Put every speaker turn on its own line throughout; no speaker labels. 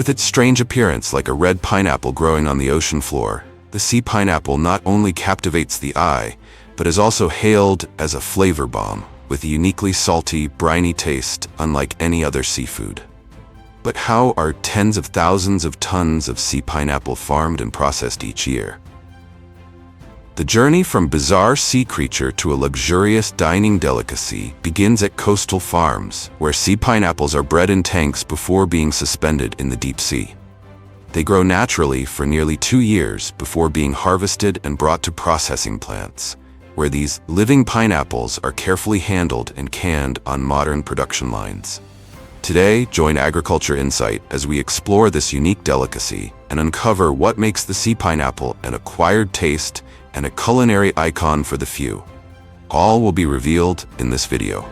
With its strange appearance like a red pineapple growing on the ocean floor, the sea pineapple not only captivates the eye, but is also hailed as a flavor bomb, with a uniquely salty, briny taste unlike any other seafood. But how are tens of thousands of tons of sea pineapple farmed and processed each year? The journey from bizarre sea creature to a luxurious dining delicacy begins at coastal farms, where sea pineapples are bred in tanks before being suspended in the deep sea. They grow naturally for nearly 2 years before being harvested and brought to processing plants, where these living pineapples are carefully handled and canned on modern production lines. Today, join Agriculture Insight as we explore this unique delicacy and uncover what makes the sea pineapple an acquired taste and a culinary icon for the few. All will be revealed in this video.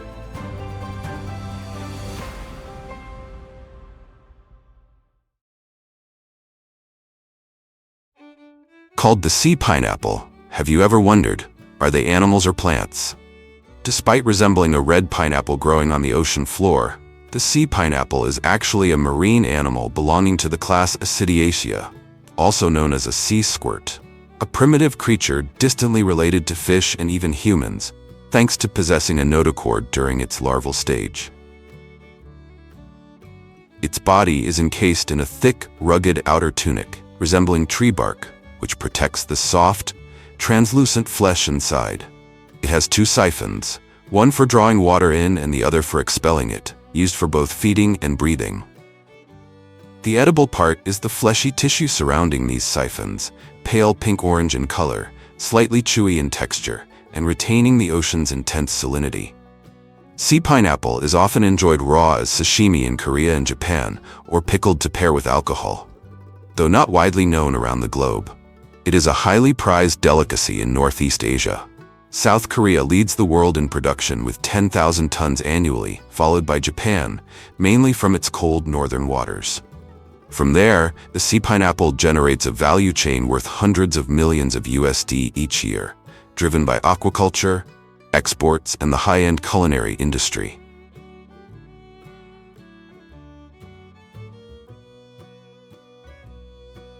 Called the sea pineapple, have you ever wondered, are they animals or plants? Despite resembling a red pineapple growing on the ocean floor, the sea pineapple is actually a marine animal belonging to the class Acidiaceae, also known as a sea squirt, a primitive creature distantly related to fish and even humans, thanks to possessing a notochord during its larval stage. Its body is encased in a thick, rugged outer tunic, resembling tree bark, which protects the soft, translucent flesh inside. It has 2 siphons, one for drawing water in and the other for expelling it, used for both feeding and breathing. The edible part is the fleshy tissue surrounding these siphons, pale pink-orange in color, slightly chewy in texture, and retaining the ocean's intense salinity. Sea pineapple is often enjoyed raw as sashimi in Korea and Japan, or pickled to pair with alcohol. Though not widely known around the globe, it is a highly prized delicacy in Northeast Asia. South Korea leads the world in production with 10,000 tons annually, followed by Japan, mainly from its cold northern waters. From there, the sea pineapple generates a value chain worth hundreds of millions of USD each year, driven by aquaculture, exports, and the high-end culinary industry.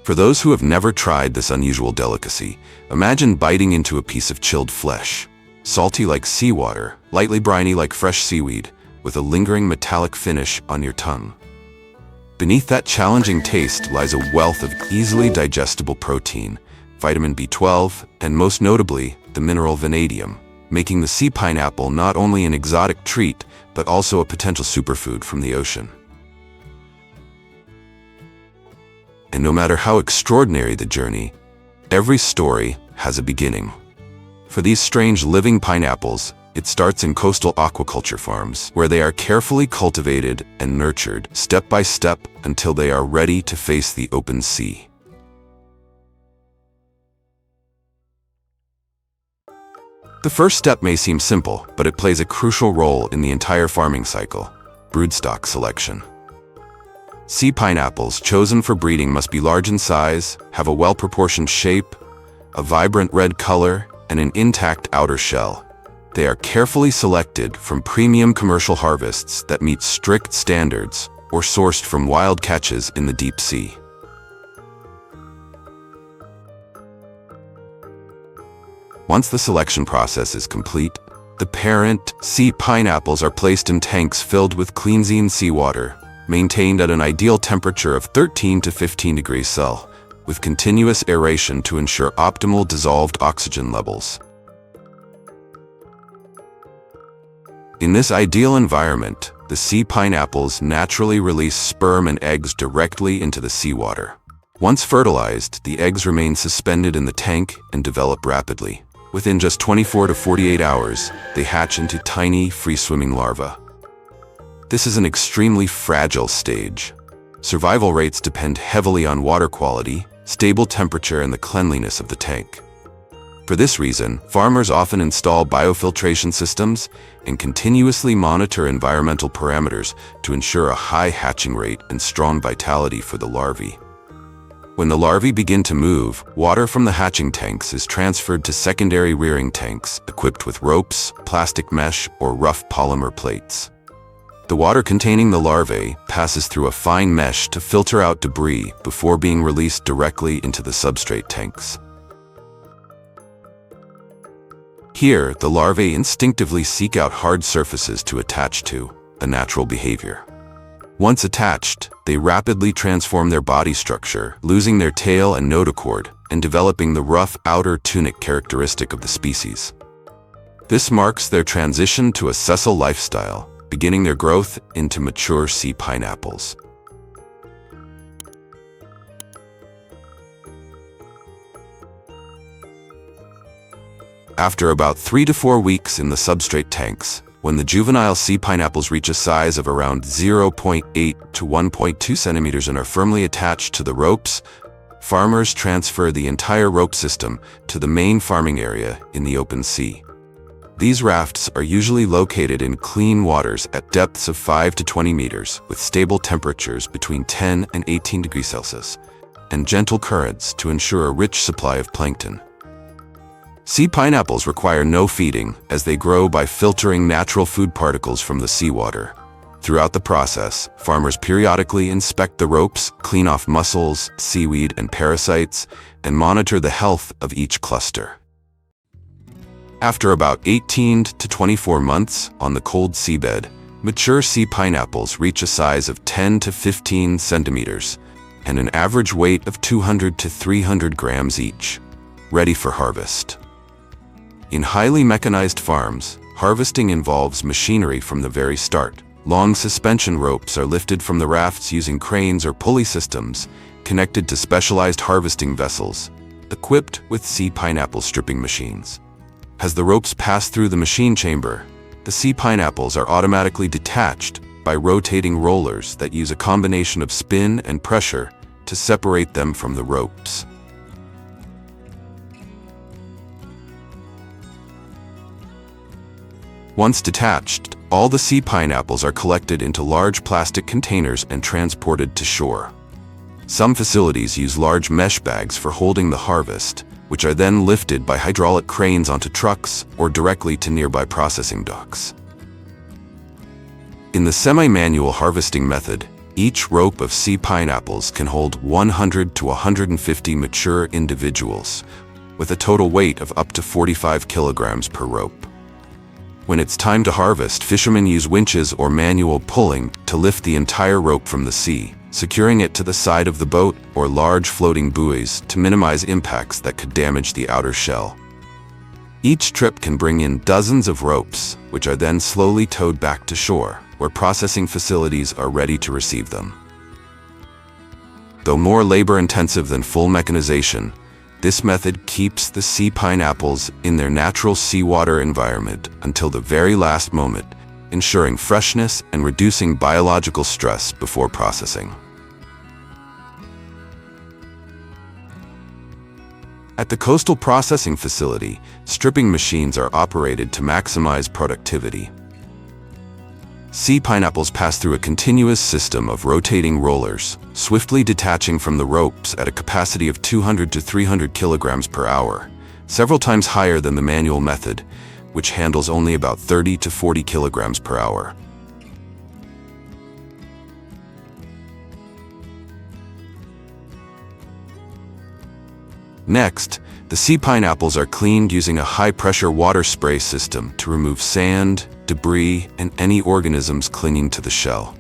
For those who have never tried this unusual delicacy, imagine biting into a piece of chilled flesh, salty like seawater, lightly briny like fresh seaweed, with a lingering metallic finish on your tongue. Beneath that challenging taste lies a wealth of easily digestible protein, vitamin B12, and most notably, the mineral vanadium, making the sea pineapple not only an exotic treat, but also a potential superfood from the ocean. And no matter how extraordinary the journey, every story has a beginning. For these strange living pineapples, it starts in coastal aquaculture farms, where they are carefully cultivated and nurtured step by step until they are ready to face the open sea. The first step may seem simple, but it plays a crucial role in the entire farming cycle: broodstock selection. Sea pineapples chosen for breeding must be large in size, have a well-proportioned shape, a vibrant red color, and an intact outer shell. They are carefully selected from premium commercial harvests that meet strict standards or sourced from wild catches in the deep sea. Once the selection process is complete, the parent sea pineapples are placed in tanks filled with cleansine seawater, maintained at an ideal temperature of 13 to 15 degrees Celsius, with continuous aeration to ensure optimal dissolved oxygen levels. In this ideal environment, the sea pineapples naturally release sperm and eggs directly into the seawater. Once fertilized, the eggs remain suspended in the tank and develop rapidly. Within just 24 to 48 hours, they hatch into tiny, free-swimming larvae. This is an extremely fragile stage. Survival rates depend heavily on water quality, stable temperature, and the cleanliness of the tank. For this reason, farmers often install biofiltration systems and continuously monitor environmental parameters to ensure a high hatching rate and strong vitality for the larvae. When the larvae begin to move, water from the hatching tanks is transferred to secondary rearing tanks equipped with ropes, plastic mesh, or rough polymer plates. The water containing the larvae passes through a fine mesh to filter out debris before being released directly into the substrate tanks. Here, the larvae instinctively seek out hard surfaces to attach to, a natural behavior. Once attached, they rapidly transform their body structure, losing their tail and notochord, and developing the rough outer tunic characteristic of the species. This marks their transition to a sessile lifestyle, beginning their growth into mature sea pineapples. After about 3 to 4 weeks in the substrate tanks, when the juvenile sea pineapples reach a size of around 0.8 to 1.2 centimeters and are firmly attached to the ropes, farmers transfer the entire rope system to the main farming area in the open sea. These rafts are usually located in clean waters at depths of 5 to 20 meters, with stable temperatures between 10 and 18 degrees Celsius, and gentle currents to ensure a rich supply of plankton. Sea pineapples require no feeding, as they grow by filtering natural food particles from the seawater. Throughout the process, farmers periodically inspect the ropes, clean off mussels, seaweed, and parasites, and monitor the health of each cluster. After about 18 to 24 months on the cold seabed, mature sea pineapples reach a size of 10 to 15 centimeters and an average weight of 200 to 300 grams each, ready for harvest. In highly mechanized farms, harvesting involves machinery from the very start. Long suspension ropes are lifted from the rafts using cranes or pulley systems connected to specialized harvesting vessels, equipped with sea pineapple stripping machines. As the ropes pass through the machine chamber, the sea pineapples are automatically detached by rotating rollers that use a combination of spin and pressure to separate them from the ropes. Once detached, all the sea pineapples are collected into large plastic containers and transported to shore. Some facilities use large mesh bags for holding the harvest, which are then lifted by hydraulic cranes onto trucks or directly to nearby processing docks. In the semi-manual harvesting method, each rope of sea pineapples can hold 100 to 150 mature individuals, with a total weight of up to 45 kilograms per rope. When it's time to harvest, fishermen use winches or manual pulling to lift the entire rope from the sea, securing it to the side of the boat or large floating buoys to minimize impacts that could damage the outer shell. Each trip can bring in dozens of ropes, which are then slowly towed back to shore, where processing facilities are ready to receive them. Though more labor-intensive than full mechanization, this method keeps the sea pineapples in their natural seawater environment until the very last moment, ensuring freshness and reducing biological stress before processing. At the coastal processing facility, stripping machines are operated to maximize productivity. Sea pineapples pass through a continuous system of rotating rollers, swiftly detaching from the ropes at a capacity of 200 to 300 kilograms per hour, several times higher than the manual method, which handles only about 30 to 40 kilograms per hour. Next, the sea pineapples are cleaned using a high-pressure water spray system to remove sand, debris, and any organisms clinging to the shell.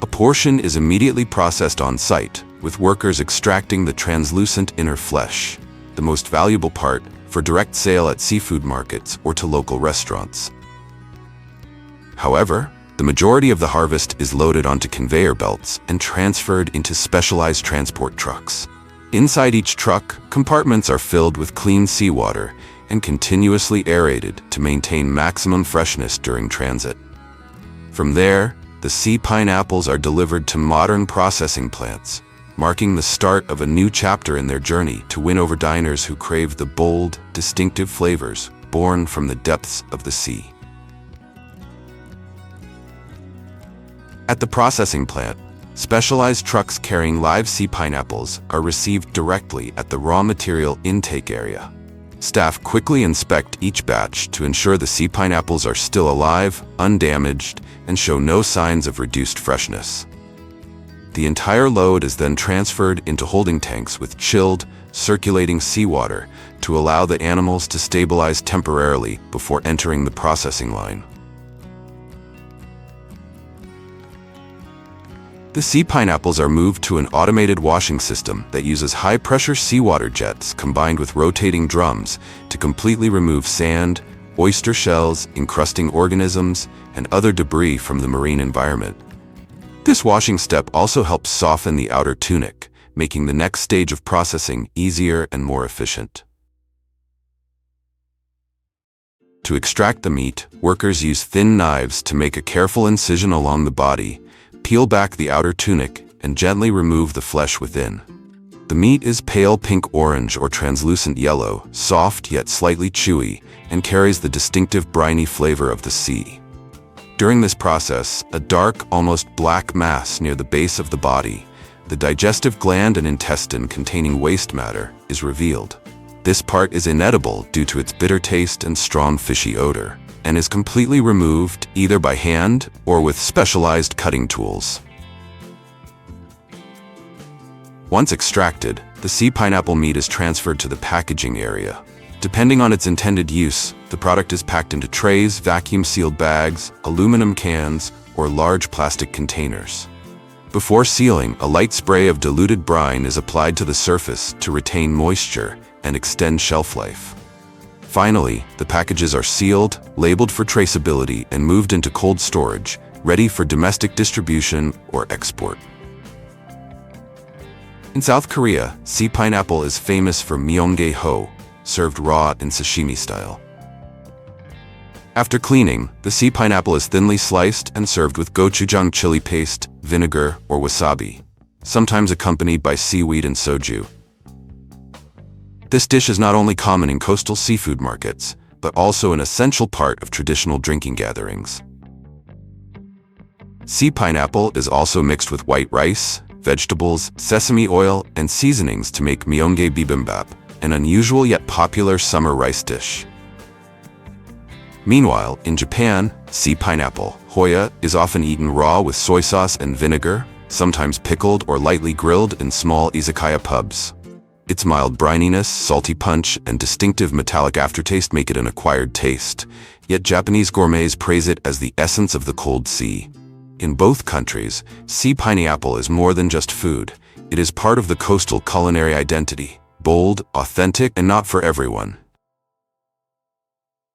A portion is immediately processed on site, with workers extracting the translucent inner flesh, the most valuable part, for direct sale at seafood markets or to local restaurants. However, the majority of the harvest is loaded onto conveyor belts and transferred into specialized transport trucks. Inside each truck, compartments are filled with clean seawater and continuously aerated to maintain maximum freshness during transit. From there, the sea pineapples are delivered to modern processing plants, marking the start of a new chapter in their journey to win over diners who crave the bold, distinctive flavors born from the depths of the sea. At the processing plant, specialized trucks carrying live sea pineapples are received directly at the raw material intake area. Staff quickly inspect each batch to ensure the sea pineapples are still alive, undamaged, and show no signs of reduced freshness. The entire load is then transferred into holding tanks with chilled, circulating seawater to allow the animals to stabilize temporarily before entering the processing line. The sea pineapples are moved to an automated washing system that uses high-pressure seawater jets combined with rotating drums to completely remove sand, oyster shells, encrusting organisms, and other debris from the marine environment. This washing step also helps soften the outer tunic, making the next stage of processing easier and more efficient. To extract the meat, workers use thin knives to make a careful incision along the body, peel back the outer tunic, and gently remove the flesh within. The meat is pale pink-orange or translucent yellow, soft yet slightly chewy, and carries the distinctive briny flavor of the sea. During this process, a dark, almost black mass near the base of the body, the digestive gland and intestine containing waste matter, is revealed. This part is inedible due to its bitter taste and strong fishy odor, and is completely removed either by hand or with specialized cutting tools. Once extracted, the sea pineapple meat is transferred to the packaging area. Depending on its intended use, the product is packed into trays, vacuum-sealed bags, aluminum cans, or large plastic containers. Before sealing, a light spray of diluted brine is applied to the surface to retain moisture and extend shelf life. Finally, the packages are sealed, labeled for traceability, and moved into cold storage, ready for domestic distribution or export. In South Korea, sea pineapple is famous for myeonggae-ho, served raw in sashimi style. After cleaning, the sea pineapple is thinly sliced and served with gochujang chili paste, vinegar, or wasabi, sometimes accompanied by seaweed and soju. This dish is not only common in coastal seafood markets, but also an essential part of traditional drinking gatherings. Sea pineapple is also mixed with white rice, vegetables, sesame oil, and seasonings to make myeonggae bibimbap, an unusual yet popular summer rice dish. Meanwhile, in Japan, sea pineapple, hoya, is often eaten raw with soy sauce and vinegar, sometimes pickled or lightly grilled in small izakaya pubs. Its mild brininess, salty punch, and distinctive metallic aftertaste make it an acquired taste, yet Japanese gourmets praise it as the essence of the cold sea. In both countries, sea pineapple is more than just food. It is part of the coastal culinary identity, bold, authentic, and not for everyone.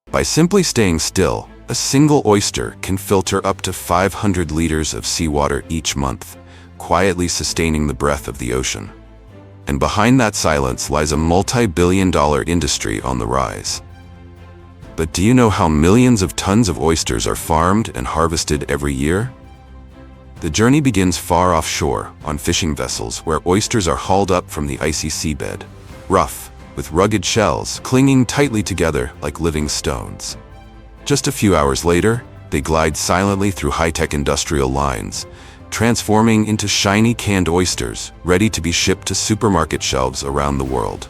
By simply staying still, a single oyster can filter up to 500 liters of seawater each month, quietly sustaining the breath of the ocean. And behind that silence lies a multi-billion-dollar industry on the rise. But do you know how millions of tons of oysters are farmed and harvested every year? The journey begins far offshore, on fishing vessels where oysters are hauled up from the icy seabed, rough, with rugged shells clinging tightly together like living stones. Just a few hours later, they glide silently through high-tech industrial lines, transforming into shiny canned oysters, ready to be shipped to supermarket shelves around the world.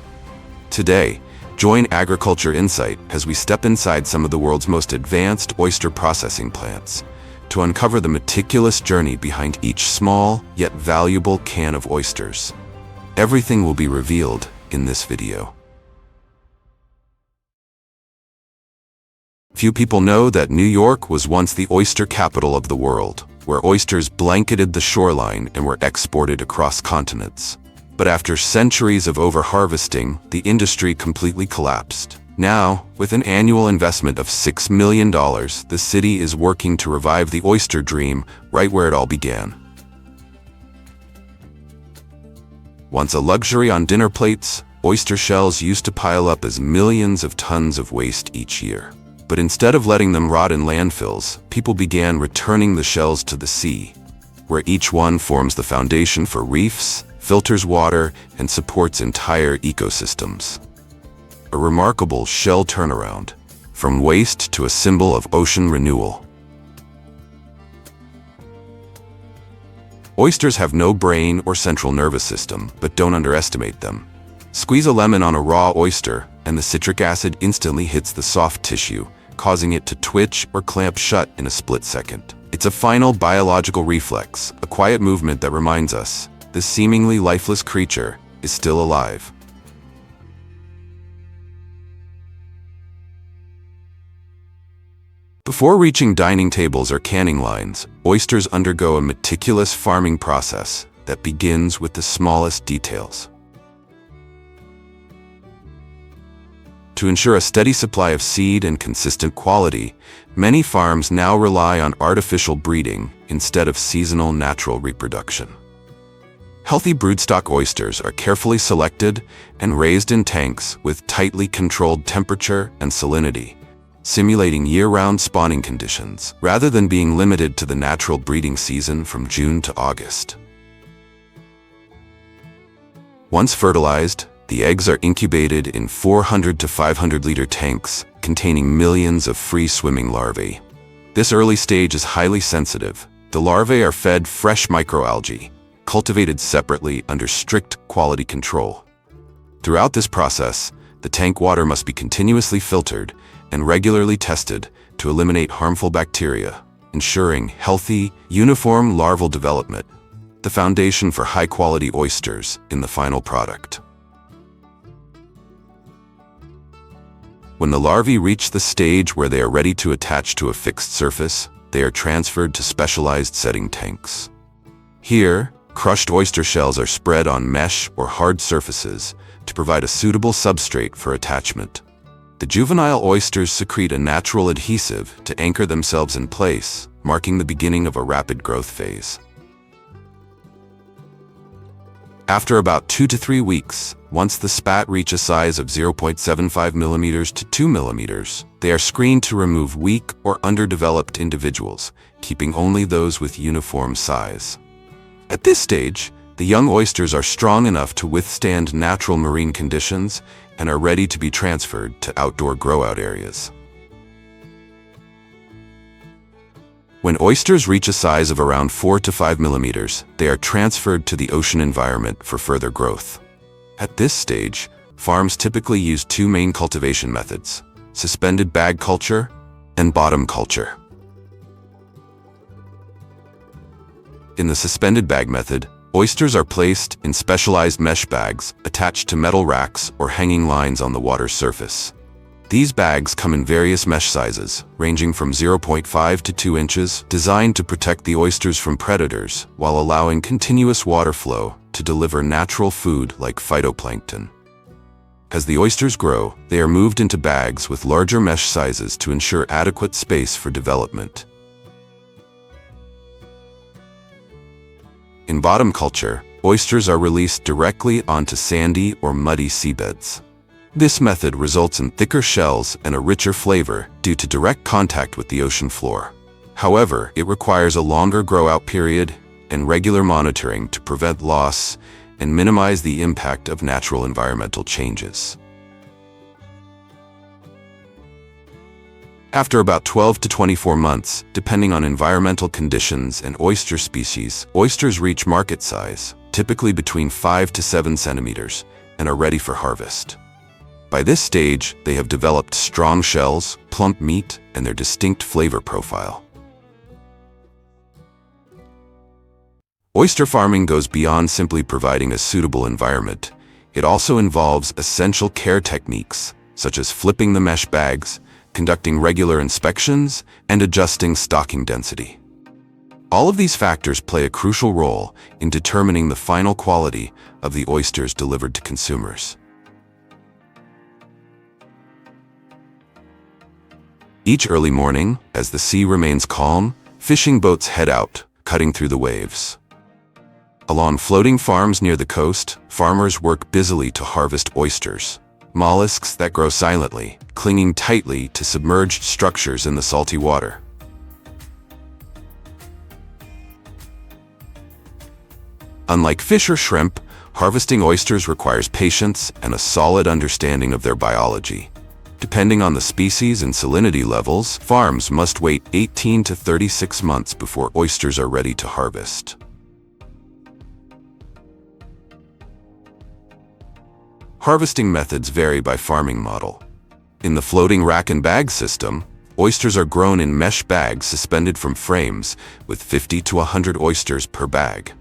Today, join Agriculture Insight as we step inside some of the world's most advanced oyster processing plants to uncover the meticulous journey behind each small yet valuable can of oysters. Everything will be revealed in this video. Few people know that New York was once the oyster capital of the world, where oysters blanketed the shoreline and were exported across continents. But after centuries of overharvesting, the industry completely collapsed. Now, with an annual investment of $6 million, the city is working to revive the oyster dream right where it all began. Once a luxury on dinner plates, oyster shells used to pile up as millions of tons of waste each year. But instead of letting them rot in landfills, people began returning the shells to the sea, where each one forms the foundation for reefs, filters water, and supports entire ecosystems. A remarkable shell turnaround, from waste to a symbol of ocean renewal. Oysters have no brain or central nervous system, but don't underestimate them. Squeeze a lemon on a raw oyster, and the citric acid instantly hits the soft tissue, causing it to twitch or clamp shut in a split second. It's a final biological reflex, a quiet movement that reminds us this seemingly lifeless creature is still alive. Before reaching dining tables or canning lines, oysters undergo a meticulous farming process that begins with the smallest details. To ensure a steady supply of seed and consistent quality, many farms now rely on artificial breeding instead of seasonal natural reproduction. Healthy broodstock oysters are carefully selected and raised in tanks with tightly controlled temperature and salinity, simulating year-round spawning conditions rather than being limited to the natural breeding season from June to August. Once fertilized, the eggs are incubated in 400 to 500-liter tanks containing millions of free-swimming larvae. This early stage is highly sensitive. The larvae are fed fresh microalgae, cultivated separately under strict quality control. Throughout this process, the tank water must be continuously filtered and regularly tested to eliminate harmful bacteria, ensuring healthy, uniform larval development, the foundation for high-quality oysters in the final product. When the larvae reach the stage where they are ready to attach to a fixed surface, they are transferred to specialized setting tanks. Here, crushed oyster shells are spread on mesh or hard surfaces to provide a suitable substrate for attachment. The juvenile oysters secrete a natural adhesive to anchor themselves in place, marking the beginning of a rapid growth phase. After about 2 to 3 weeks, once the spat reach a size of 0.75 millimeters to 2 millimeters, they are screened to remove weak or underdeveloped individuals, keeping only those with uniform size. At this stage, the young oysters are strong enough to withstand natural marine conditions and are ready to be transferred to outdoor grow-out areas. When oysters reach a size of around 4 to 5 millimeters, they are transferred to the ocean environment for further growth. At this stage, farms typically use 2 main cultivation methods: suspended bag culture and bottom culture. In the suspended bag method, oysters are placed in specialized mesh bags attached to metal racks or hanging lines on the water's surface. These bags come in various mesh sizes, ranging from 0.5 to 2 inches, designed to protect the oysters from predators while allowing continuous water flow to deliver natural food like phytoplankton. As the oysters grow, they are moved into bags with larger mesh sizes to ensure adequate space for development. In bottom culture, oysters are released directly onto sandy or muddy seabeds. This method results in thicker shells and a richer flavor due to direct contact with the ocean floor. However, it requires a longer grow-out period and regular monitoring to prevent loss and minimize the impact of natural environmental changes. After about 12 to 24 months, depending on environmental conditions and oyster species, oysters reach market size, typically between 5 to 7 centimeters, and are ready for harvest. By this stage, they have developed strong shells, plump meat, and their distinct flavor profile. Oyster farming goes beyond simply providing a suitable environment. It also involves essential care techniques, such as flipping the mesh bags, conducting regular inspections, and adjusting stocking density. All of these factors play a crucial role in determining the final quality of the oysters delivered to consumers. Each early morning, as the sea remains calm, fishing boats head out, cutting through the waves. Along floating farms near the coast, farmers work busily to harvest oysters, mollusks that grow silently, clinging tightly to submerged structures in the salty water. Unlike fish or shrimp, harvesting oysters requires patience and a solid understanding of their biology. Depending on the species and salinity levels, farms must wait 18 to 36 months before oysters are ready to harvest. Harvesting methods vary by farming model. In the floating rack and bag system, oysters are grown in mesh bags suspended from frames with 50 to 100 oysters per bag.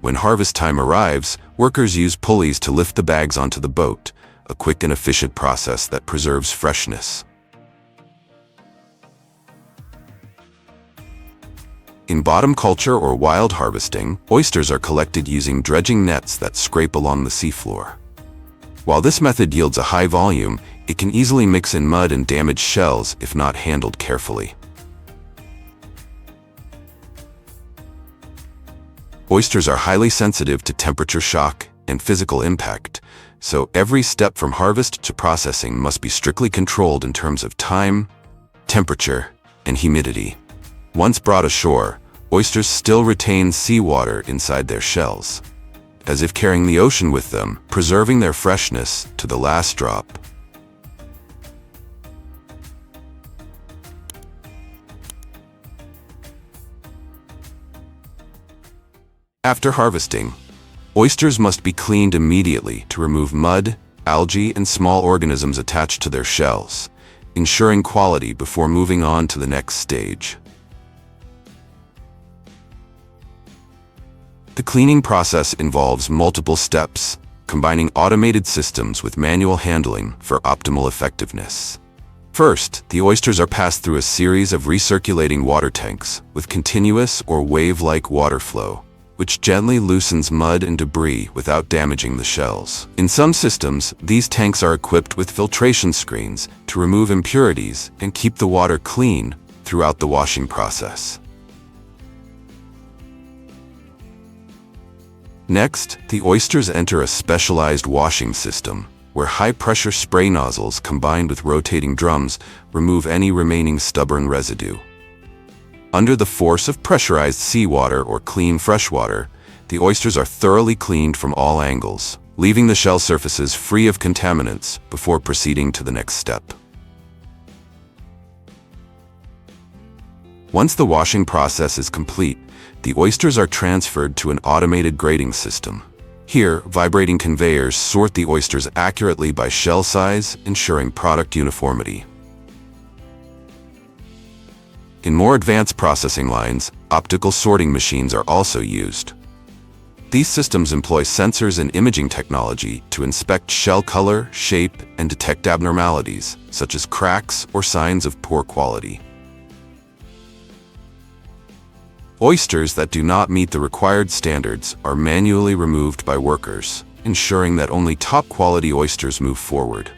When harvest time arrives, workers use pulleys to lift the bags onto the boat, a quick and efficient process that preserves freshness. In bottom culture or wild harvesting, oysters are collected using dredging nets that scrape along the seafloor. While this method yields a high volume, it can easily mix in mud and damage shells if not handled carefully. Oysters are highly sensitive to temperature shock and physical impact, so every step from harvest to processing must be strictly controlled in terms of time, temperature, and humidity. Once brought ashore, oysters still retain seawater inside their shells, as if carrying the ocean with them, preserving their freshness to the last drop. After harvesting, oysters must be cleaned immediately to remove mud, algae, and small organisms attached to their shells, ensuring quality before moving on to the next stage. The cleaning process involves multiple steps, combining automated systems with manual handling for optimal effectiveness. First, the oysters are passed through a series of recirculating water tanks with continuous or wave-like water flow, which gently loosens mud and debris without damaging the shells. In some systems, these tanks are equipped with filtration screens to remove impurities and keep the water clean throughout the washing process. Next, the oysters enter a specialized washing system, where high-pressure spray nozzles combined with rotating drums remove any remaining stubborn residue. Under the force of pressurized seawater or clean freshwater, the oysters are thoroughly cleaned from all angles, leaving the shell surfaces free of contaminants before proceeding to the next step. Once the washing process is complete, the oysters are transferred to an automated grading system. Here, vibrating conveyors sort the oysters accurately by shell size, ensuring product uniformity. In more advanced processing lines, optical sorting machines are also used. These systems employ sensors and imaging technology to inspect shell color, shape, and detect abnormalities, such as cracks or signs of poor quality. Oysters that do not meet the required standards are manually removed by workers, ensuring that only top-quality oysters move forward.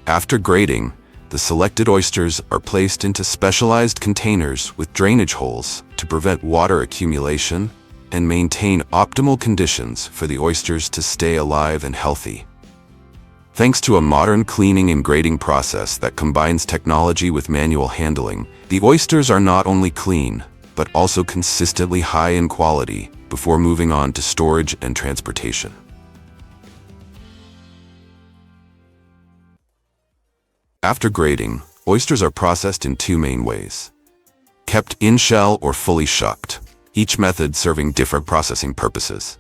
After grading, the selected oysters are placed into specialized containers with drainage holes to prevent water accumulation and maintain optimal conditions for the oysters to stay alive and healthy. Thanks to a modern cleaning and grading process that combines technology with manual handling, the oysters are not only clean, but also consistently high in quality before moving on to storage and transportation. After grading, oysters are processed in two main ways: kept in shell or fully shucked, each method serving different processing purposes.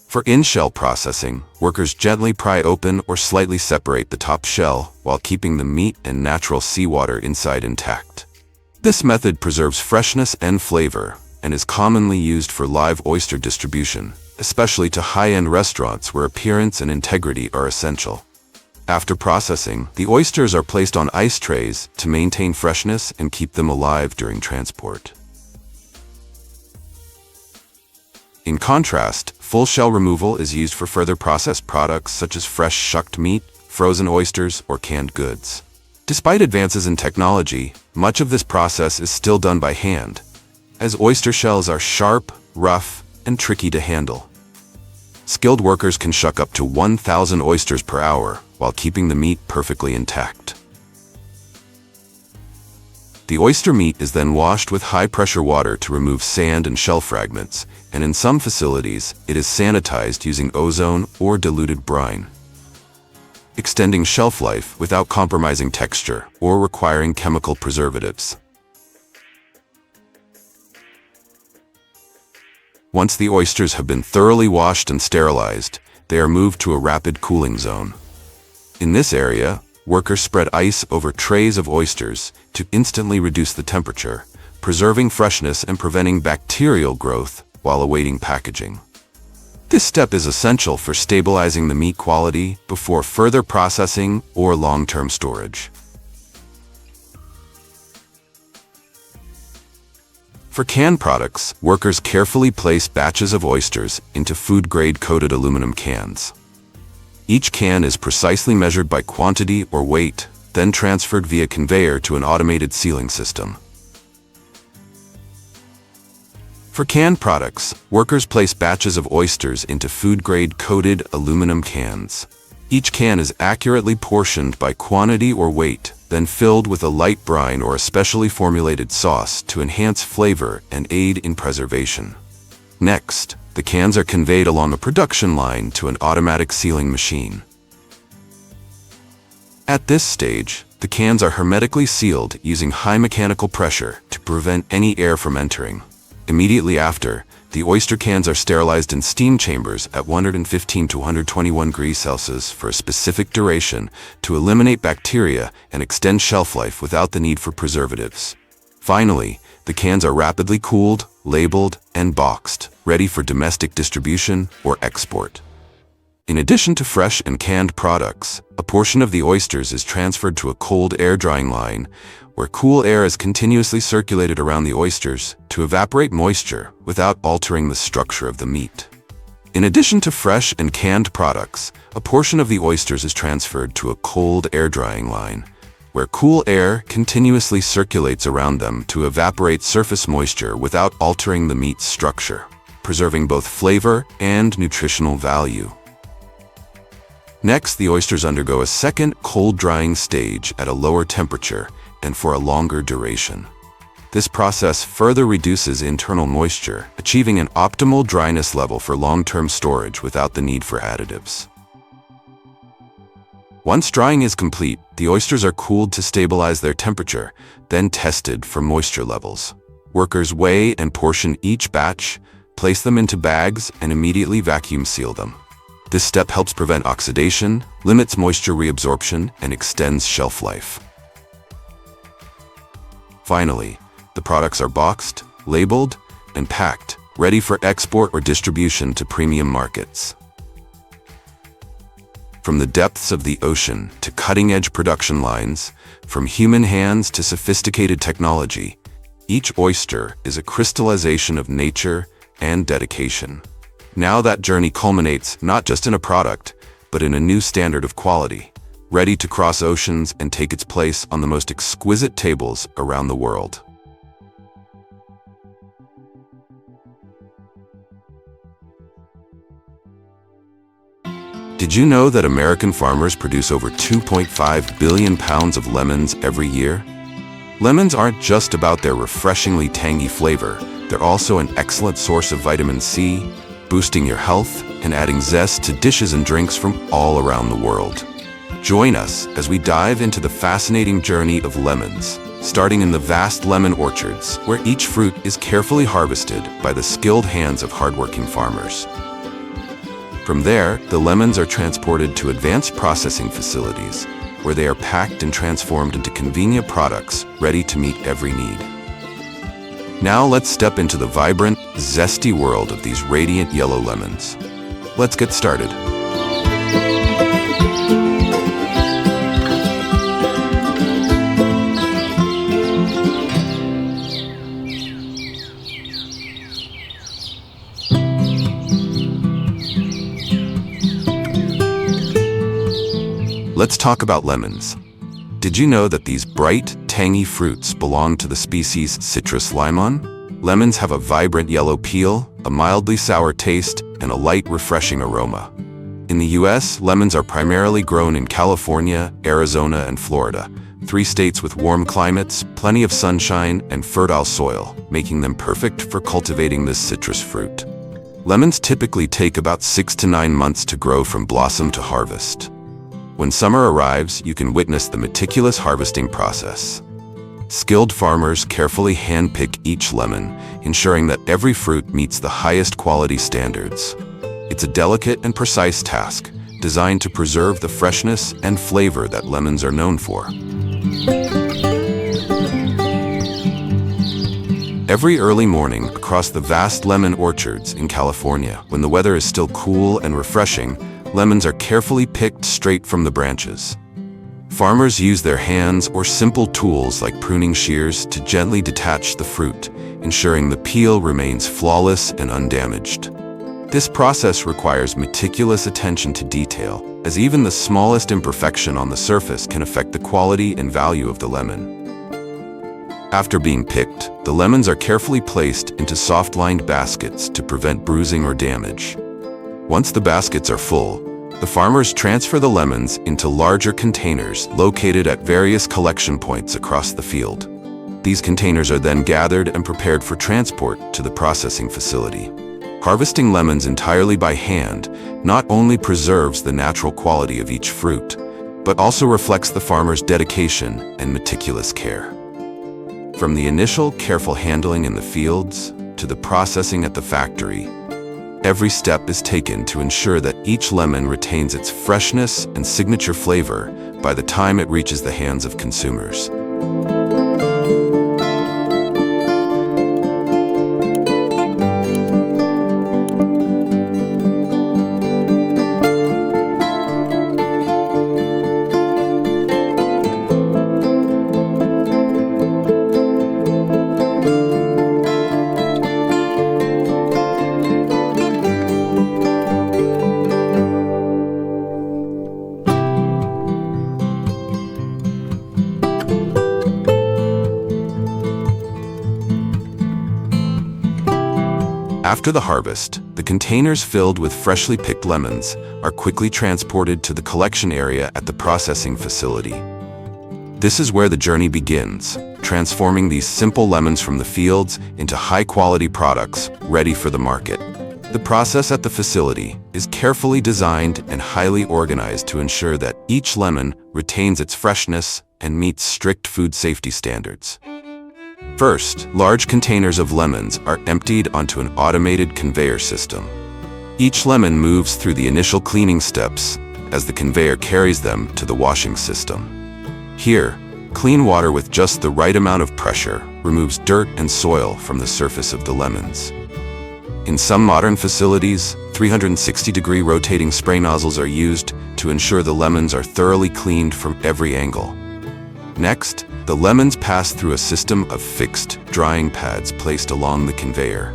For in-shell processing, workers gently pry open or slightly separate the top shell while keeping the meat and natural seawater inside intact. This method preserves freshness and flavor and is commonly used for live oyster distribution, especially to high-end restaurants where appearance and integrity are essential. After processing, the oysters are placed on ice trays to maintain freshness and keep them alive during transport. In contrast, full shell removal is used for further processed products such as fresh shucked meat, frozen oysters, or canned goods. Despite advances in technology, much of this process is still done by hand, as oyster shells are sharp, rough, and tricky to handle. Skilled workers can shuck up to 1,000 oysters per hour while keeping the meat perfectly intact. The oyster meat is then washed with high-pressure water to remove sand and shell fragments, and in some facilities, it is sanitized using ozone or diluted brine, extending shelf life without compromising texture or requiring chemical preservatives. Once the oysters have been thoroughly washed and sterilized, they are moved to a rapid cooling zone. In this area, workers spread ice over trays of oysters to instantly reduce the temperature, preserving freshness and preventing bacterial growth while awaiting packaging. This step is essential for stabilizing the meat quality before further processing or long-term storage. For canned products, workers carefully place batches of oysters into food-grade coated aluminum cans. Each can is precisely measured by quantity or weight, then transferred via conveyor to an automated sealing system. For canned products, workers place batches of oysters into food-grade coated aluminum cans. Each can is accurately portioned by quantity or weight, then filled with a light brine or a specially formulated sauce to enhance flavor and aid in preservation. Next, the cans are conveyed along a production line to an automatic sealing machine. At this stage, the cans are hermetically sealed using high mechanical pressure to prevent any air from entering. Immediately after, the oyster cans are sterilized in steam chambers at 115 to 121 degrees Celsius for a specific duration to eliminate bacteria and extend shelf life without the need for preservatives. Finally, the cans are rapidly cooled, labeled, and boxed, ready for domestic distribution or export. In addition to fresh and canned products, a portion of the oysters is transferred to a cold air drying line, where cool air is continuously circulated around the oysters to evaporate moisture without altering the structure of the meat. In addition to fresh and canned products, a portion of the oysters is transferred to a cold air drying line, where cool air continuously circulates around them to evaporate surface moisture without altering the meat's structure, preserving both flavor and nutritional value. Next, the oysters undergo a second cold drying stage at a lower temperature and for a longer duration. This process further reduces internal moisture, achieving an optimal dryness level for long-term storage without the need for additives. Once drying is complete, the oysters are cooled to stabilize their temperature, then tested for moisture levels. Workers weigh and portion each batch, place them into bags, and immediately vacuum seal them. This step helps prevent oxidation, limits moisture reabsorption, and extends shelf life. Finally, the products are boxed, labeled, and packed, ready for export or distribution to premium markets. From the depths of the ocean to cutting-edge production lines, from human hands to sophisticated technology, each oyster is a crystallization of nature and dedication. Now that journey culminates not just in a product, but in a new standard of quality, ready to cross oceans and take its place on the most exquisite tables around the world. Did you know that American farmers produce over 2.5 billion pounds of lemons every year? Lemons aren't just about their refreshingly tangy flavor, they're also an excellent source of vitamin C, boosting your health and adding zest to dishes and drinks from all around the world. Join us as we dive into the fascinating journey of lemons, starting in the vast lemon orchards, where each fruit is carefully harvested by the skilled hands of hardworking farmers. From there, the lemons are transported to advanced processing facilities, where they are packed and transformed into convenient products ready to meet every need. Now let's step into the vibrant, zesty world of these radiant yellow lemons. Let's get started. Let's talk about lemons. Did you know that these bright, tangy fruits belong to the species Citrus limon? Lemons have a vibrant yellow peel, a mildly sour taste, and a light, refreshing aroma. In the US, lemons are primarily grown in California, Arizona, and Florida, 3 states with warm climates, plenty of sunshine, and fertile soil, making them perfect for cultivating this citrus fruit. Lemons typically take about 6 to 9 months to grow from blossom to harvest. When summer arrives, you can witness the meticulous harvesting process. Skilled farmers carefully handpick each lemon, ensuring that every fruit meets the highest quality standards. It's a delicate and precise task, designed to preserve the freshness and flavor that lemons are known for. Every early morning across the vast lemon orchards in California, when the weather is still cool and refreshing, lemons are carefully picked straight from the branches. Farmers use their hands or simple tools like pruning shears to gently detach the fruit, ensuring the peel remains flawless and undamaged. This process requires meticulous attention to detail, as even the smallest imperfection on the surface can affect the quality and value of the lemon. After being picked, the lemons are carefully placed into soft-lined baskets to prevent bruising or damage. Once the baskets are full, the farmers transfer the lemons into larger containers located at various collection points across the field. These containers are then gathered and prepared for transport to the processing facility. Harvesting lemons entirely by hand not only preserves the natural quality of each fruit, but also reflects the farmer's dedication and meticulous care. From the initial careful handling in the fields to the processing at the factory, every step is taken to ensure that each lemon retains its freshness and signature flavor by the time it reaches the hands of consumers. After the harvest, the containers filled with freshly picked lemons are quickly transported to the collection area at the processing facility. This is where the journey begins, transforming these simple lemons from the fields into high-quality products ready for the market. The process at the facility is carefully designed and highly organized to ensure that each lemon retains its freshness and meets strict food safety standards. First, large containers of lemons are emptied onto an automated conveyor system. Each lemon moves through the initial cleaning steps as the conveyor carries them to the washing system. Here, clean water with just the right amount of pressure removes dirt and soil from the surface of the lemons. In some modern facilities, 360-degree rotating spray nozzles are used to ensure the lemons are thoroughly cleaned from every angle. Next, the lemons pass through a system of fixed drying pads placed along the conveyor.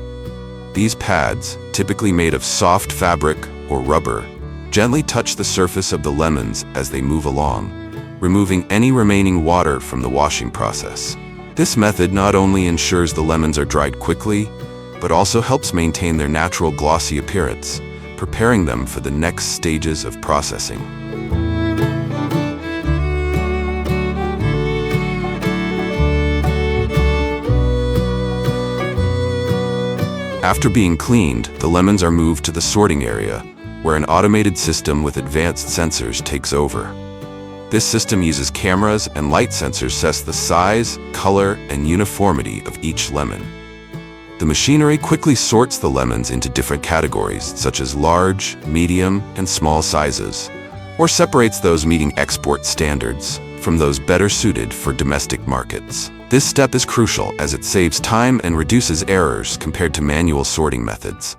These pads, typically made of soft fabric or rubber, gently touch the surface of the lemons as they move along, removing any remaining water from the washing process. This method not only ensures the lemons are dried quickly, but also helps maintain their natural glossy appearance, preparing them for the next stages of processing. After being cleaned, the lemons are moved to the sorting area, where an automated system with advanced sensors takes over. This system uses cameras and light sensors to assess the size, color, and uniformity of each lemon. The machinery quickly sorts the lemons into different categories, such as large, medium, and small sizes, or separates those meeting export standards from those better suited for domestic markets. This step is crucial as it saves time and reduces errors compared to manual sorting methods.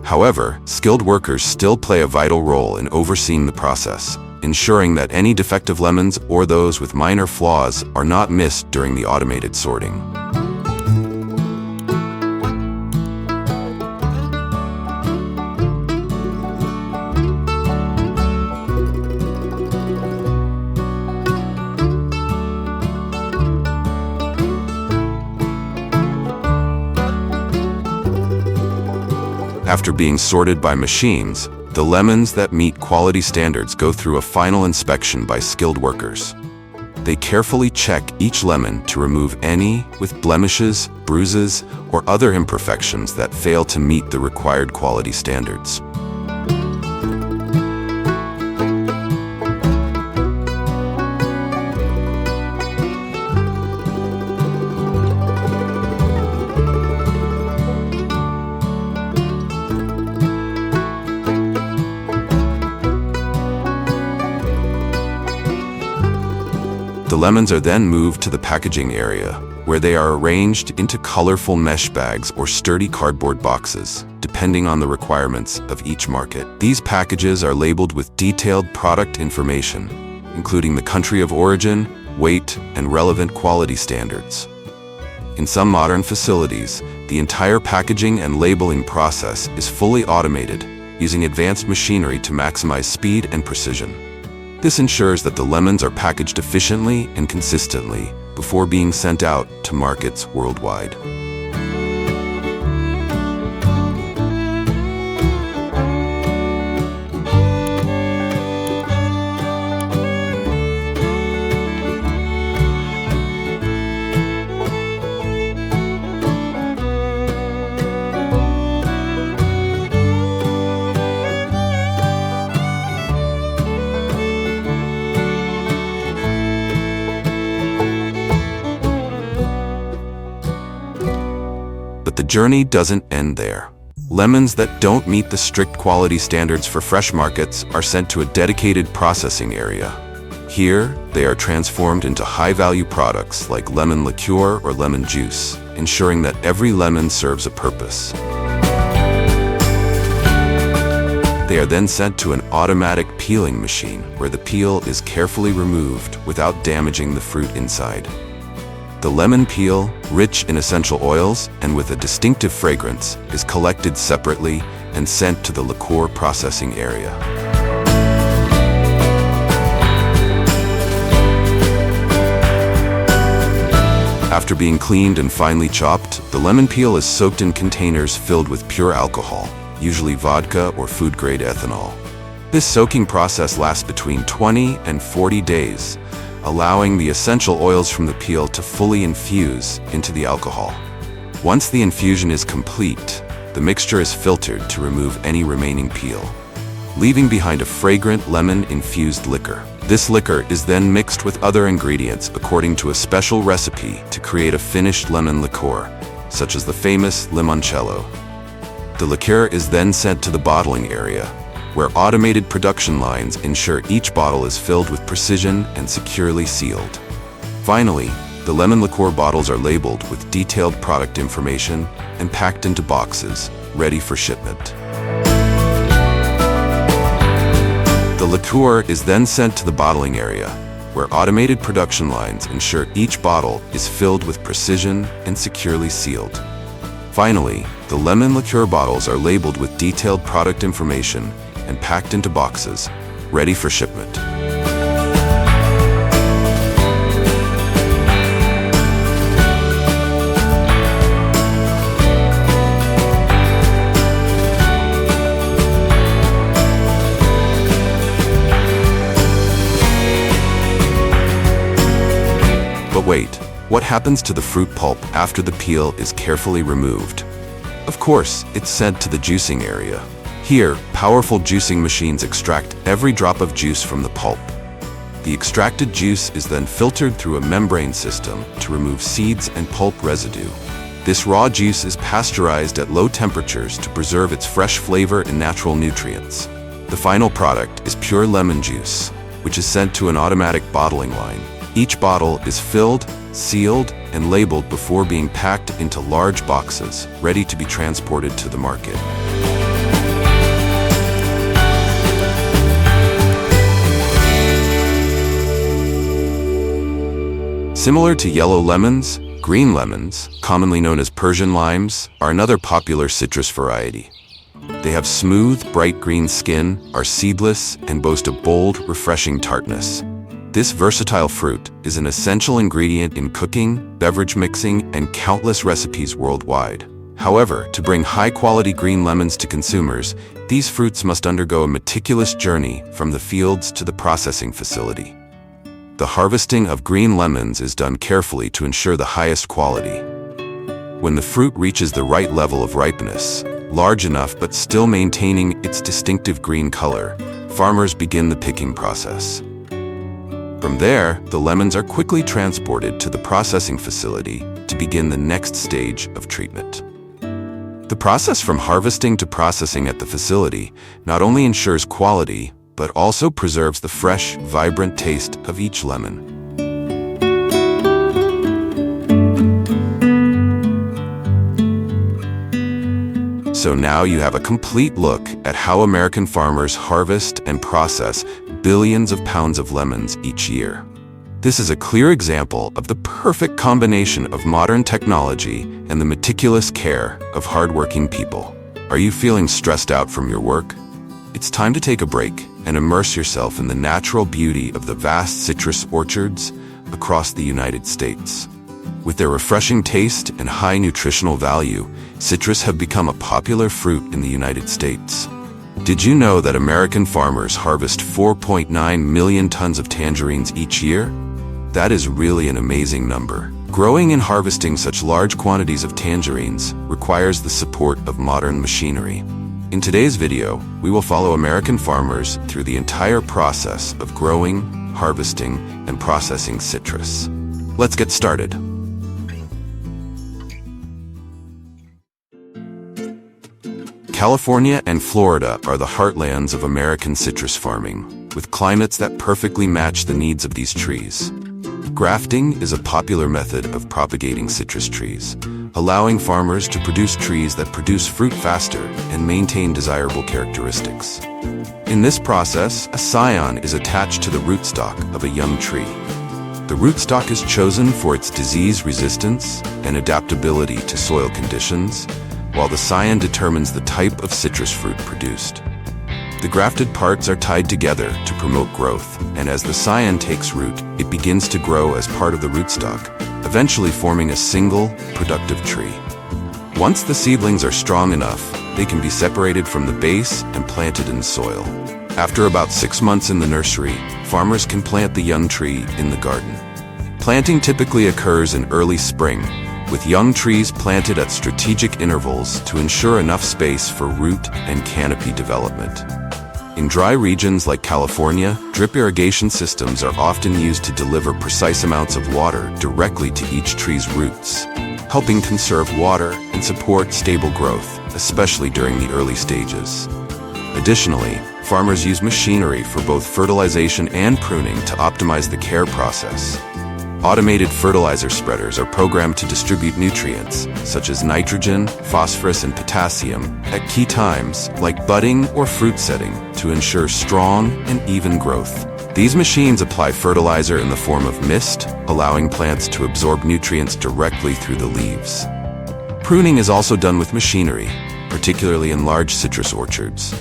However, skilled workers still play a vital role in overseeing the process, ensuring that any defective lemons or those with minor flaws are not missed during the automated sorting. After being sorted by machines, the lemons that meet quality standards go through a final inspection by skilled workers. They carefully check each lemon to remove any with blemishes, bruises, or other imperfections that fail to meet the required quality standards. The lemons are then moved to the packaging area, where they are arranged into colorful mesh bags or sturdy cardboard boxes, depending on the requirements of each market. These packages are labeled with detailed product information, including the country of origin, weight, and relevant quality standards. In some modern facilities, the entire packaging and labeling process is fully automated, using advanced machinery to maximize speed and precision. This ensures that the lemons are packaged efficiently and consistently before being sent out to markets worldwide. But the journey doesn't end there. Lemons that don't meet the strict quality standards for fresh markets are sent to a dedicated processing area. Here, they are transformed into high-value products like lemon liqueur or lemon juice, ensuring that every lemon serves a purpose. They are then sent to an automatic peeling machine where the peel is carefully removed without damaging the fruit inside. The lemon peel, rich in essential oils and with a distinctive fragrance, is collected separately and sent to the liqueur processing area. After being cleaned and finely chopped, the lemon peel is soaked in containers filled with pure alcohol, usually vodka or food-grade ethanol. This soaking process lasts between 20 and 40 days, allowing the essential oils from the peel to fully infuse into the alcohol. Once the infusion is complete, the mixture is filtered to remove any remaining peel, leaving behind a fragrant lemon-infused liquor. This liquor is then mixed with other ingredients according to a special recipe to create a finished lemon liqueur, such as the famous limoncello. The liqueur is then sent to the bottling area, where automated production lines ensure each bottle is filled with precision and securely sealed. Finally, the lemon liqueur bottles are labeled with detailed product information and packed into boxes, ready for shipment. The liqueur is then sent to the bottling area, where automated production lines ensure each bottle is filled with precision and securely sealed. Finally, the lemon liqueur bottles are labeled with detailed product information and packed into boxes, ready for shipment. But wait, what happens to the fruit pulp after the peel is carefully removed? Of course, it's sent to the juicing area. Here, powerful juicing machines extract every drop of juice from the pulp. The extracted juice is then filtered through a membrane system to remove seeds and pulp residue. This raw juice is pasteurized at low temperatures to preserve its fresh flavor and natural nutrients. The final product is pure lemon juice, which is sent to an automatic bottling line. Each bottle is filled, sealed, and labeled before being packed into large boxes, ready to be transported to the market. Similar to yellow lemons, green lemons, commonly known as Persian limes, are another popular citrus variety. They have smooth, bright green skin, are seedless, and boast a bold, refreshing tartness. This versatile fruit is an essential ingredient in cooking, beverage mixing, and countless recipes worldwide. However, to bring high-quality green lemons to consumers, these fruits must undergo a meticulous journey from the fields to the processing facility. The harvesting of green lemons is done carefully to ensure the highest quality. When the fruit reaches the right level of ripeness, large enough but still maintaining its distinctive green color, farmers begin the picking process. From there, the lemons are quickly transported to the processing facility to begin the next stage of treatment. The process from harvesting to processing at the facility not only ensures quality, but also preserves the fresh, vibrant taste of each lemon. So now you have a complete look at how American farmers harvest and process billions of pounds of lemons each year. This is a clear example of the perfect combination of modern technology and the meticulous care of hardworking people. Are you feeling stressed out from your work? It's time to take a break and immerse yourself in the natural beauty of the vast citrus orchards across the United States. With their refreshing taste and high nutritional value, citrus have become a popular fruit in the United States. Did you know that American farmers harvest 4.9 million tons of tangerines each year? That is really an amazing number. Growing and harvesting such large quantities of tangerines requires the support of modern machinery. In today's video, we will follow American farmers through the entire process of growing, harvesting, and processing citrus. Let's get started. California and Florida are the heartlands of American citrus farming, with climates that perfectly match the needs of these trees. Grafting is a popular method of propagating citrus trees, allowing farmers to produce trees that produce fruit faster and maintain desirable characteristics. In this process, a scion is attached to the rootstock of a young tree. The rootstock is chosen for its disease resistance and adaptability to soil conditions, while the scion determines the type of citrus fruit produced. The grafted parts are tied together to promote growth, and as the scion takes root, it begins to grow as part of the rootstock, eventually forming a single, productive tree. Once the seedlings are strong enough, they can be separated from the base and planted in soil. After about 6 months in the nursery, farmers can plant the young tree in the garden. Planting typically occurs in early spring, with young trees planted at strategic intervals to ensure enough space for root and canopy development. In dry regions like California, drip irrigation systems are often used to deliver precise amounts of water directly to each tree's roots, helping conserve water and support stable growth, especially during the early stages. Additionally, farmers use machinery for both fertilization and pruning to optimize the care process. Automated fertilizer spreaders are programmed to distribute nutrients, such as nitrogen, phosphorus, and potassium, at key times, like budding or fruit setting, to ensure strong and even growth. These machines apply fertilizer in the form of mist, allowing plants to absorb nutrients directly through the leaves. Pruning is also done with machinery, particularly in large citrus orchards.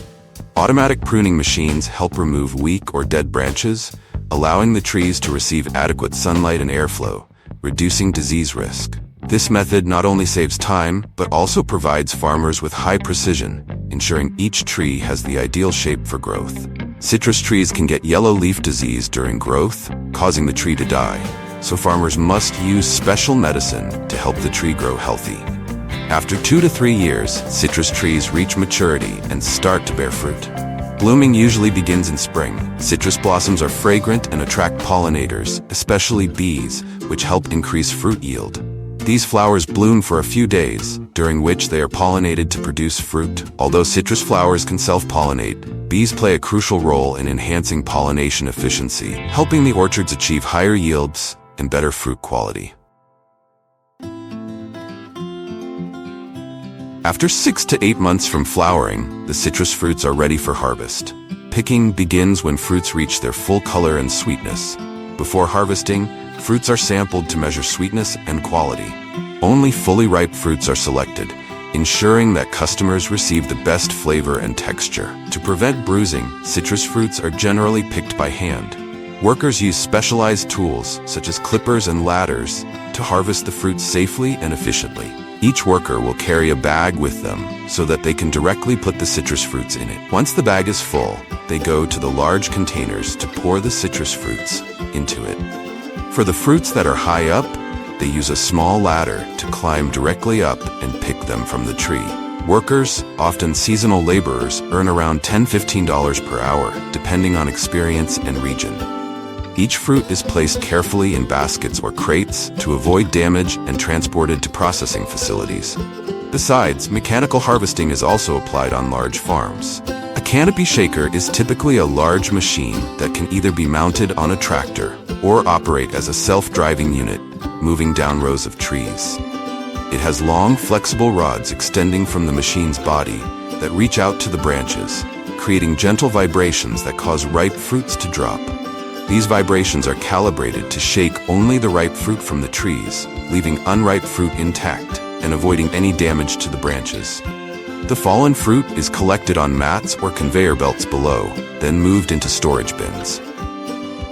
Automatic pruning machines help remove weak or dead branches, allowing the trees to receive adequate sunlight and airflow, reducing disease risk. This method not only saves time, but also provides farmers with high precision, ensuring each tree has the ideal shape for growth. Citrus trees can get yellow leaf disease during growth, causing the tree to die, so farmers must use special medicine to help the tree grow healthy. After 2 to 3 years, citrus trees reach maturity and start to bear fruit. Blooming usually begins in spring. Citrus blossoms are fragrant and attract pollinators, especially bees, which help increase fruit yield. These flowers bloom for a few days, during which they are pollinated to produce fruit. Although citrus flowers can self-pollinate, bees play a crucial role in enhancing pollination efficiency, helping the orchards achieve higher yields and better fruit quality. After 6 to 8 months from flowering, the citrus fruits are ready for harvest. Picking begins when fruits reach their full color and sweetness. Before harvesting, fruits are sampled to measure sweetness and quality. Only fully ripe fruits are selected, ensuring that customers receive the best flavor and texture. To prevent bruising, citrus fruits are generally picked by hand. Workers use specialized tools, such as clippers and ladders, to harvest the fruits safely and efficiently. Each worker will carry a bag with them so that they can directly put the citrus fruits in it. Once the bag is full, they go to the large containers to pour the citrus fruits into it. For the fruits that are high up, they use a small ladder to climb directly up and pick them from the tree. Workers, often seasonal laborers, earn around $10–15 per hour, depending on experience and region. Each fruit is placed carefully in baskets or crates to avoid damage and transported to processing facilities. Besides, mechanical harvesting is also applied on large farms. A canopy shaker is typically a large machine that can either be mounted on a tractor or operate as a self-driving unit, moving down rows of trees. It has long, flexible rods extending from the machine's body that reach out to the branches, creating gentle vibrations that cause ripe fruits to drop. These vibrations are calibrated to shake only the ripe fruit from the trees, leaving unripe fruit intact and avoiding any damage to the branches. The fallen fruit is collected on mats or conveyor belts below, then moved into storage bins.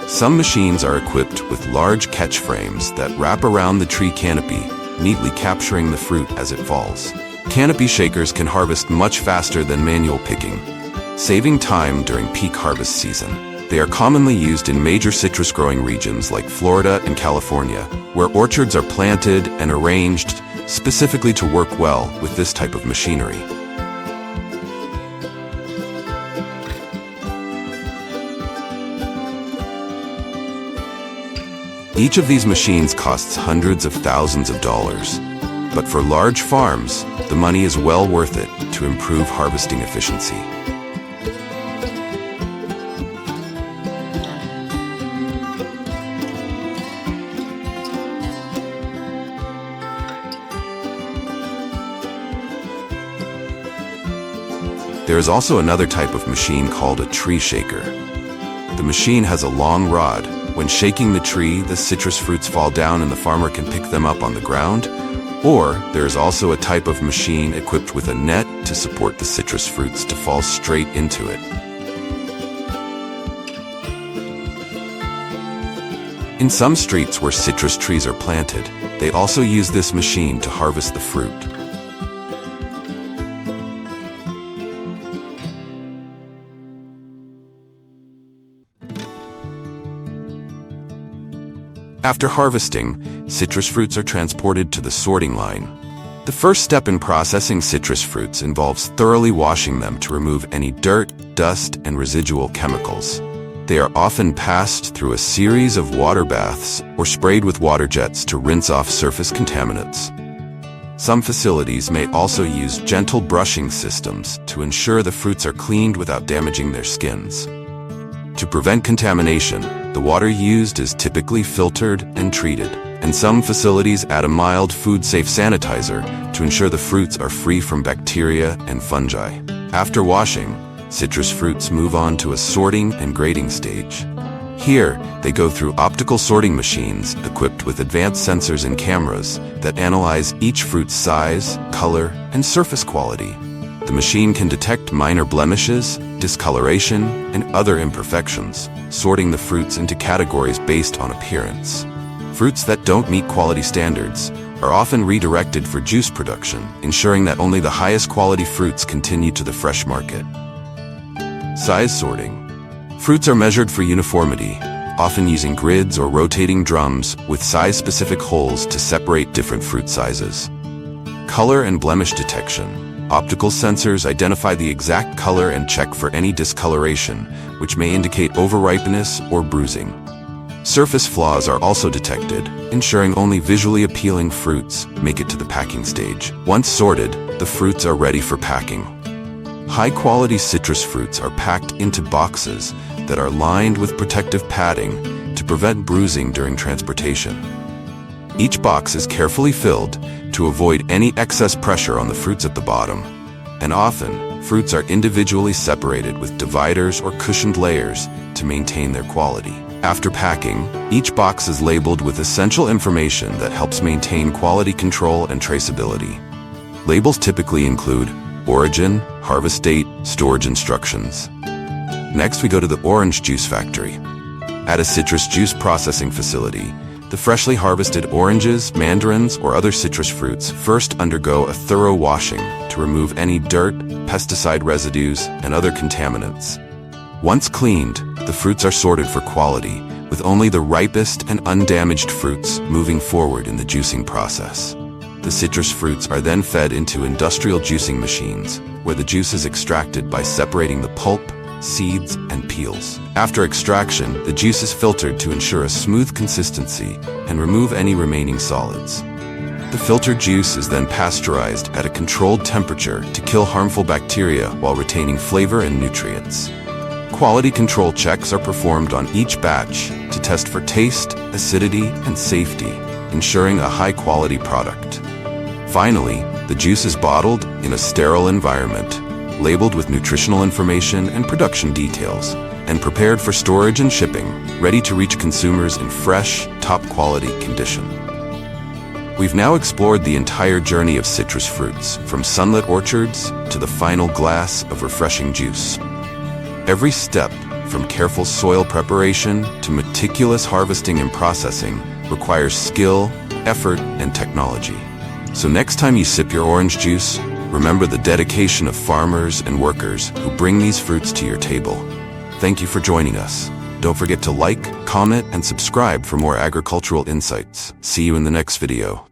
Some machines are equipped with large catch frames that wrap around the tree canopy, neatly capturing the fruit as it falls. Canopy shakers can harvest much faster than manual picking, saving time during peak harvest season. They are commonly used in major citrus growing regions like Florida and California, where orchards are planted and arranged specifically to work well with this type of machinery. Each of these machines costs hundreds of thousands of dollars, but for large farms, the money is well worth it to improve harvesting efficiency. There is also another type of machine called a tree shaker. The machine has a long rod. When shaking the tree, the citrus fruits fall down and the farmer can pick them up on the ground. Or there is also a type of machine equipped with a net to support the citrus fruits to fall straight into it. In some streets where citrus trees are planted, they also use this machine to harvest the fruit. After harvesting, citrus fruits are transported to the sorting line. The first step in processing citrus fruits involves thoroughly washing them to remove any dirt, dust, and residual chemicals. They are often passed through a series of water baths or sprayed with water jets to rinse off surface contaminants. Some facilities may also use gentle brushing systems to ensure the fruits are cleaned without damaging their skins. To prevent contamination, the water used is typically filtered and treated, and some facilities add a mild food-safe sanitizer to ensure the fruits are free from bacteria and fungi. After washing, citrus fruits move on to a sorting and grading stage. Here, they go through optical sorting machines equipped with advanced sensors and cameras that analyze each fruit's size, color, and surface quality. The machine can detect minor blemishes, discoloration, and other imperfections, sorting the fruits into categories based on appearance. Fruits that don't meet quality standards are often redirected for juice production, ensuring that only the highest quality fruits continue to the fresh market. Size sorting. Fruits are measured for uniformity, often using grids or rotating drums with size-specific holes to separate different fruit sizes. Color and blemish detection. Optical sensors identify the exact color and check for any discoloration, which may indicate overripeness or bruising. Surface flaws are also detected, ensuring only visually appealing fruits make it to the packing stage. Once sorted, the fruits are ready for packing. High-quality citrus fruits are packed into boxes that are lined with protective padding to prevent bruising during transportation. Each box is carefully filled to avoid any excess pressure on the fruits at the bottom, and often, fruits are individually separated with dividers or cushioned layers to maintain their quality. After packing, each box is labeled with essential information that helps maintain quality control and traceability. Labels typically include origin, harvest date, storage instructions. Next, we go to the orange juice factory. At a citrus juice processing facility, the freshly harvested oranges, mandarins, or other citrus fruits first undergo a thorough washing to remove any dirt, pesticide residues, and other contaminants. Once cleaned, the fruits are sorted for quality, with only the ripest and undamaged fruits moving forward in the juicing process. The citrus fruits are then fed into industrial juicing machines, where the juice is extracted by separating the pulp, seeds, and peels. After extraction, the juice is filtered to ensure a smooth consistency and remove any remaining solids. The filtered juice is then pasteurized at a controlled temperature to kill harmful bacteria while retaining flavor and nutrients. Quality control checks are performed on each batch to test for taste, acidity, and safety, ensuring a high-quality product. Finally, the juice is bottled in a sterile environment, labeled with nutritional information and production details, and prepared for storage and shipping, ready to reach consumers in fresh, top-quality condition. We've now explored the entire journey of citrus fruits, from sunlit orchards to the final glass of refreshing juice. Every step, from careful soil preparation to meticulous harvesting and processing, requires skill, effort, and technology. So next time you sip your orange juice, remember the dedication of farmers and workers who bring these fruits to your table. Thank you for joining us. Don't forget to like, comment, and subscribe for more agricultural insights. See you in the next video.